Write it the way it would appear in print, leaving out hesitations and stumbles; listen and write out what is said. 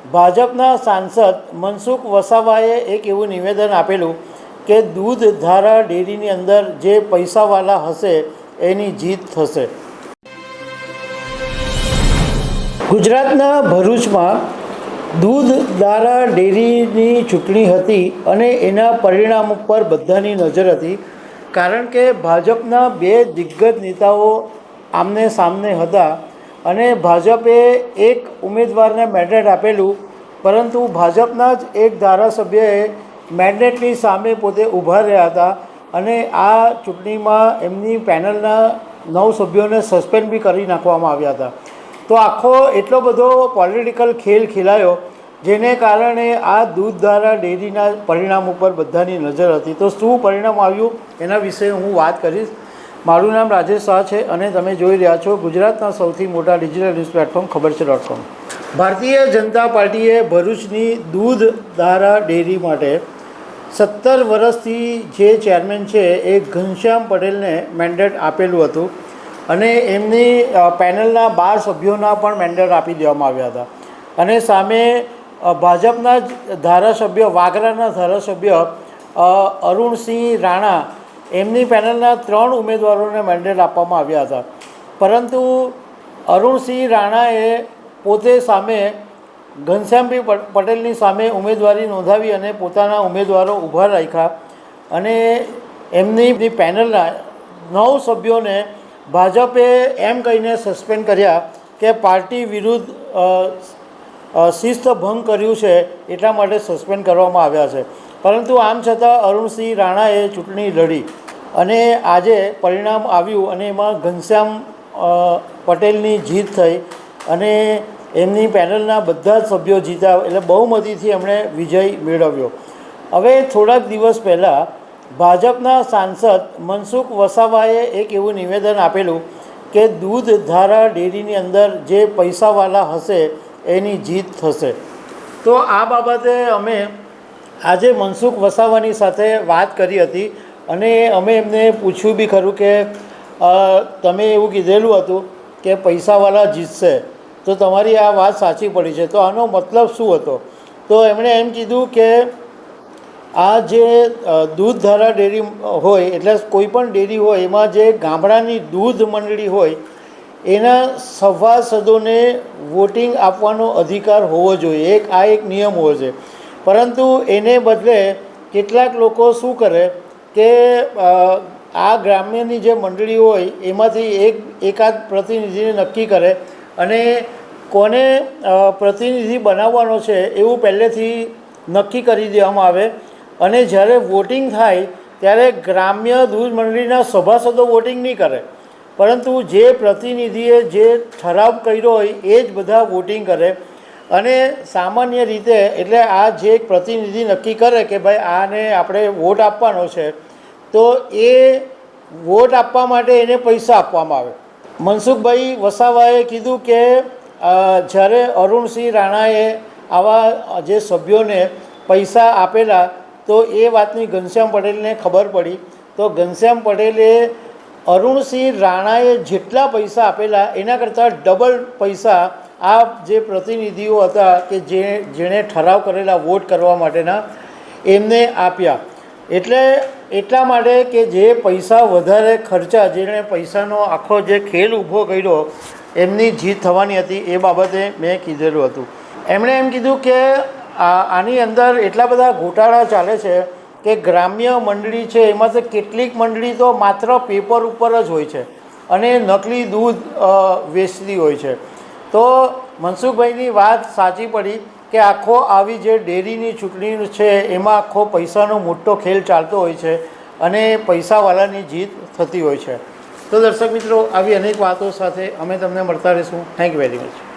ભાજપના સાંસદ મનસુખ વસાવાએ એક એવું નિવેદન આપેલું કે દૂધ ધારા ડેરીની અંદર જે પૈસાવાળા હશે એની જીત થશે. ગુજરાતના ભરૂચમાં દૂધ ધારા ડેરીની ચૂંટણી હતી અને એના પરિણામ ઉપર બધાની નજર હતી, કારણ કે ભાજપના બે દિગ્ગજ નેતાઓ આમને સામને હતા અને ભાજપે એક ઉમેદવારને મેન્ડેટ આપેલું, પરંતુ ભાજપના જ એક ધારાસભ્યએ મેન્ડેટની સામે પોતે ઊભા રહ્યા હતા અને આ ચૂંટણીમાં એમની પેનલના 9 સભ્યોને સસ્પેન્ડ બી કરી નાખવામાં આવ્યા હતા. તો આખો એટલો બધો પોલિટિકલ ખેલ ખેલાયો, જેને કારણે આ દૂધ ધારા ડેરીના પરિણામ ઉપર બધાની નજર હતી. તો શું પરિણામ આવ્યું એના વિશે હું વાત કરીશ. મારું નામ રાજેશ શાહ છે અને તમે જોઈ રહ્યા છો ગુજરાતના સૌથી મોટા digital news platform ખબરછે.com. Bharatiya Janata પાર્ટીએ ભરૂચની દૂધ ધારા ડેરી માટે 17 વર્ષથી જે ચેરમેન છે એ ઘનશ્યામ પટેલને મેન્ડેટ આપેલું હતું અને એમની પેનલના 12 સભ્યોના પણ મેન્ડેટ આપી દેવામાં આવ્યા હતા. અને સામે ભાજપના જ ધારાસભ્ય, વાગરાના ધારાસભ્ય અરુણસિંહ રાણા, એમની પેનલના 3 ઉમેદવારોને મેન્ડેટ આપવામાં આવ્યા હતા. પરંતુ અરુણસિંહ રાણાએ પોતે સામે ઘનશ્યામભાઈ પટેલની સામે ઉમેદવારી નોંધાવી અને પોતાના ઉમેદવારો ઊભા રાખ્યા અને એમની પેનલના 9 સભ્યોને ભાજપે એમ કહીને સસ્પેન્ડ કર્યા કે પાર્ટી વિરુદ્ધ શિસ્ત ભંગ કર્યું છે, એટલા માટે સસ્પેન્ડ કરવામાં આવ્યા છે. પરંતુ આમ છતાં અરુણસિંહ રાણાએ ચૂંટણી લડી અને આજે પરિણામ આવ્યું અને એમાં ઘનશ્યામ પટેલની જીત થઈ અને એમની પેનલના બધા જ સભ્યો જીત્યા, એટલે બહુમતીથી એમણે વિજય મેળવ્યો. હવે થોડાક દિવસ પહેલાં ભાજપના સાંસદ મનસુખ વસાવાએ એક એવું નિવેદન આપેલું કે દૂધ ધારા ડેરીની અંદર જે પૈસાવાળા હશે એની જીત થશે. તો આ બાબતે અમે આજે મનસુખ વસાવાની સાથે વાત કરી હતી અને અમે એમને પૂછ્યું બી ખરું કે તમે એવું કીધેલું હતું કે પૈસાવાળા જીતશે, તો તમારી આ વાત સાચી પડી છે, તો આનો મતલબ શું હતો? તો એમણે એમ કીધું કે આ જે દૂધ ધારા ડેરી હોય, એટલે કોઈ પણ ડેરી હોય, એમાં જે ગામડાની દૂધ મંડળી હોય એના સભાસદોને વોટિંગ આપવાનો અધિકાર હોવો જોઈએ. આ એક નિયમ હોવો જોઈએ. પરંતુ એને બદલે કેટલાક લોકો શું કરે કે આ ગ્રામ્યની જે મંડળી હોય એમાંથી એકાદ પ્રતિનિધિને નક્કી કરે અને કોને પ્રતિનિધિ બનાવવાનો છે એવું પહેલેથી નક્કી કરી દેવામાં આવે અને જ્યારે વોટિંગ થાય ત્યારે ગ્રામ્ય દૂધ મંડળીના સભાસદો વોટિંગ નહીં કરે, પરંતુ જે પ્રતિનિધિએ જે ઠરાવ કર્યો હોય એ જ બધા વોટિંગ કરે. અને સામાન્ય રીતે એટલે આ જે પ્રતિનિધિ નક્કી કરે કે ભાઈ આને આપણે વોટ આપવાનો છે, તો એ વોટ આપવા માટે એને પૈસા આપવામાં આવે. મનસુખભાઈ વસાવાએ કીધું કે જ્યારે અરુણસિંહ રાણાએ આવા જે સભ્યોને પૈસા આપેલા તો એ વાતની ઘનશ્યામ પટેલને ખબર પડી. તો ઘનશ્યામ પટેલે અરુણસિંહ રાણાએ જેટલા પૈસા આપેલા એના કરતાં ડબલ પૈસા આ જે પ્રતિનિધિઓ હતા કે જેણે ઠરાવ કરેલા વોટ કરવા માટેના, એમને આપ્યા. એટલા માટે કે જે પૈસા વધારે ખર્ચા, જેણે પૈસાનો આખો જે ખેલ ઊભો કર્યો, એમની જીત થવાની હતી. એ બાબતે મેં કીધેલું હતું. એમણે એમ કીધું કે આની અંદર એટલા બધા ગોટાળા ચાલે છે કે ગ્રામ્ય મંડળી છે એમાંથી કેટલીક મંડળી તો માત્ર પેપર ઉપર જ હોય છે અને નકલી દૂધ વેચતી હોય છે. તો મનસુખભાઈની વાત સાચી પડી કે આખો આવી જે ડેરીની ચૂંટણી છે એમાં આખો પૈસાનો મોટો ખેલ ચાલતો હોય છે અને પૈસાવાળાની જીત થતી હોય છે. તો દર્શક મિત્રો, આવી અનેક વાતો સાથે અમે તમને મળતા રહીશું. Thank you very much.